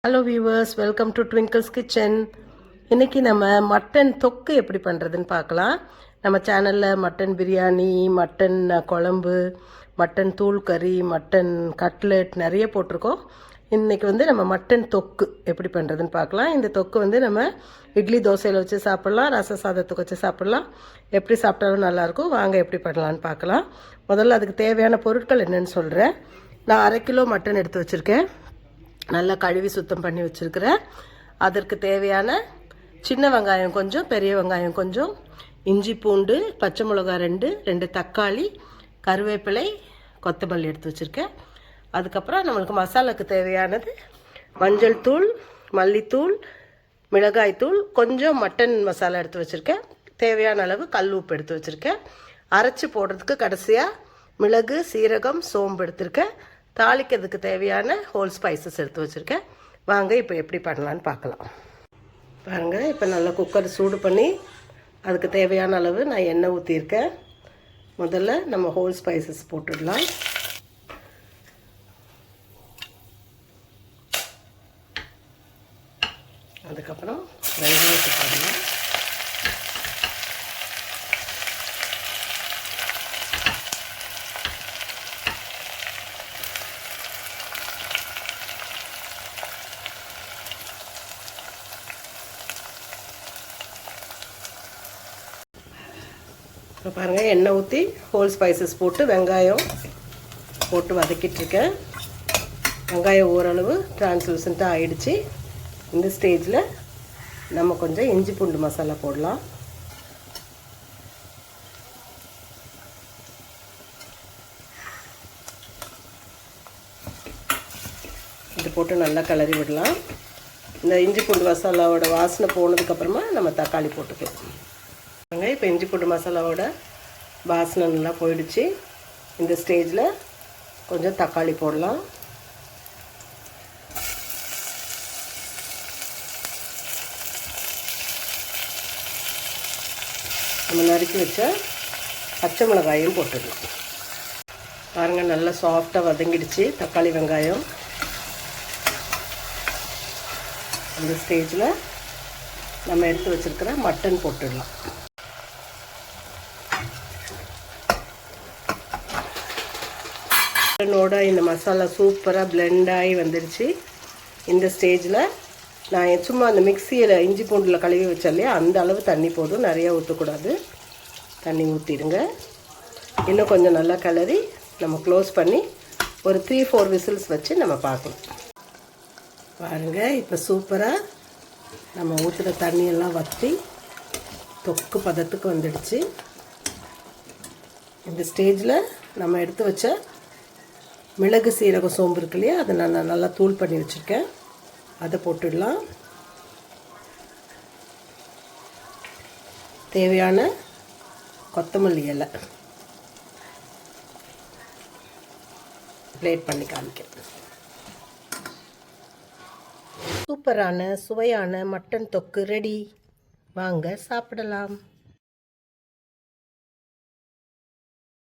Hello viewers, welcome to twinkles kitchen. இன்றைக்கி நம்ம mutton தொக்கு எப்படி பண்ணுறதுன்னு பார்க்கலாம். நம்ம சேனலில் மட்டன் பிரியாணி, மட்டன் குழம்பு, மட்டன் தூள் கறி, மட்டன் கட்லெட் நிறைய போட்டிருக்கோம். இன்றைக்கி நம்ம மட்டன் தொக்கு எப்படி பண்ணுறதுன்னு பார்க்கலாம். இந்த தொக்கு நம்ம இட்லி தோசையில் வச்சு சாப்பிட்லாம், ரச சாதத்துக்கு வச்சு சாப்பிட்லாம். எப்படி சாப்பிட்டாலும் நல்லாயிருக்கும். வாங்க எப்படி பண்ணலான்னு பார்க்கலாம். முதல்ல அதுக்கு தேவையான பொருட்கள் என்னென்னு சொல்கிறேன். நான் 1/2 கிலோ மட்டன் எடுத்து வச்சுருக்கேன். நல்லா கழுவி சுத்தம் பண்ணி வச்சுருக்கிறேன். அதற்கு தேவையான சின்ன வெங்காயம் கொஞ்சம், பெரிய வெங்காயம் கொஞ்சம், இஞ்சி பூண்டு, பச்சை மிளகா 2 தக்காளி, கருவேப்பிலை, கொத்தமல்லி எடுத்து வச்சுருக்கேன். அதுக்கப்புறம் நம்மளுக்கு மசாலாவுக்கு தேவையானது மஞ்சள் தூள், மல்லித்தூள், மிளகாய் தூள், கொஞ்சம் மட்டன் மசாலா எடுத்து வச்சுருக்கேன். தேவையான அளவு கல் உப்பு எடுத்து வச்சுருக்கேன். அரைச்சி போடுறதுக்கு கடைசியாக மிளகு, சீரகம், சோம்பு எடுத்திருக்கேன். தாளிக்கிறதுக்கு தேவையான ஹோல் ஸ்பைசஸ் எடுத்து வச்சுருக்கேன். வாங்க இப்போ எப்படி பண்ணலான்னு பார்க்கலாம். பாருங்கள், இப்போ நல்லா குக்கர் சூடு பண்ணி அதுக்கு தேவையான அளவு நான் எண்ணெய் ஊற்றியிருக்கேன். முதல்ல நம்ம ஹோல் ஸ்பைசஸ் போட்டுடலாம். அதுக்கப்புறம் வெங்காயத்தை போடலாம். இப்போ பாருங்கள், எண்ணெய் ஊற்றி ஹோல் ஸ்பைசஸ் போட்டு வெங்காயம் போட்டு வதக்கிட்டுருக்கேன். வெங்காயம் ஓரளவு டிரான்ஸ்லூசண்ட்டாக ஆகிடுச்சு. இந்த ஸ்டேஜில் நம்ம கொஞ்சம் இஞ்சி பூண்டு மசாலா போடலாம். இது போட்டு நல்லா கிளறி விடலாம். இந்த இஞ்சி பூண்டு மசாலாவோட வாசனை போனதுக்கப்புறமா நம்ம தக்காளி போட்டுக்கலாம். இப்போ இஞ்சி பூண்டு மசாலாவோட வாசனை நல்லா போயிடுச்சு. இந்த ஸ்டேஜில் கொஞ்சம் தக்காளி போடலாம். நம்ம நறுக்கி வச்ச பச்சை மிளகாயும் போட்டுடலாம். பாருங்கள், நல்லா சாஃப்டாக வதங்கிடுச்சு தக்காளி வெங்காயம். இந்த ஸ்டேஜில் நம்ம எடுத்து வச்சுருக்கிற மட்டன் போட்டுடலாம். மட்டனோட இந்த மசாலா சூப்பராக பிளெண்ட் ஆகி வந்துடுச்சு. இந்த ஸ்டேஜில் நான் சும்மா அந்த மிக்சியில் இஞ்சி பூண்டில் கழுவி வச்சேன் இல்லையா, அந்த அளவு தண்ணி போதும், நிறையா ஊற்றக்கூடாது. தண்ணி ஊற்றிடுங்க. இன்னும் கொஞ்சம் நல்லா கிளறி நம்ம க்ளோஸ் பண்ணி ஒரு 3-4 விசில்ஸ் வச்சு நம்ம பார்க்கணும். பாருங்கள், இப்போ சூப்பராக நம்ம ஊற்றுற தண்ணியெல்லாம் வற்றி தொக்கு பதத்துக்கு வந்துடுச்சு. இந்த ஸ்டேஜில் நம்ம எடுத்து வச்ச மிளகு, சீரகம், சோம்பு இருக்கு இல்லையா, அதை நான் நல்லா தூள் பண்ணி வச்சுருக்கேன். அதை போட்டுடலாம். தேவையான கொத்தமல்லி இலை பிளேட் பண்ணி காமிக்கிறேன். சூப்பரான சுவையான மட்டன் தொக்கு ரெடி. வாங்க சாப்பிடலாம்.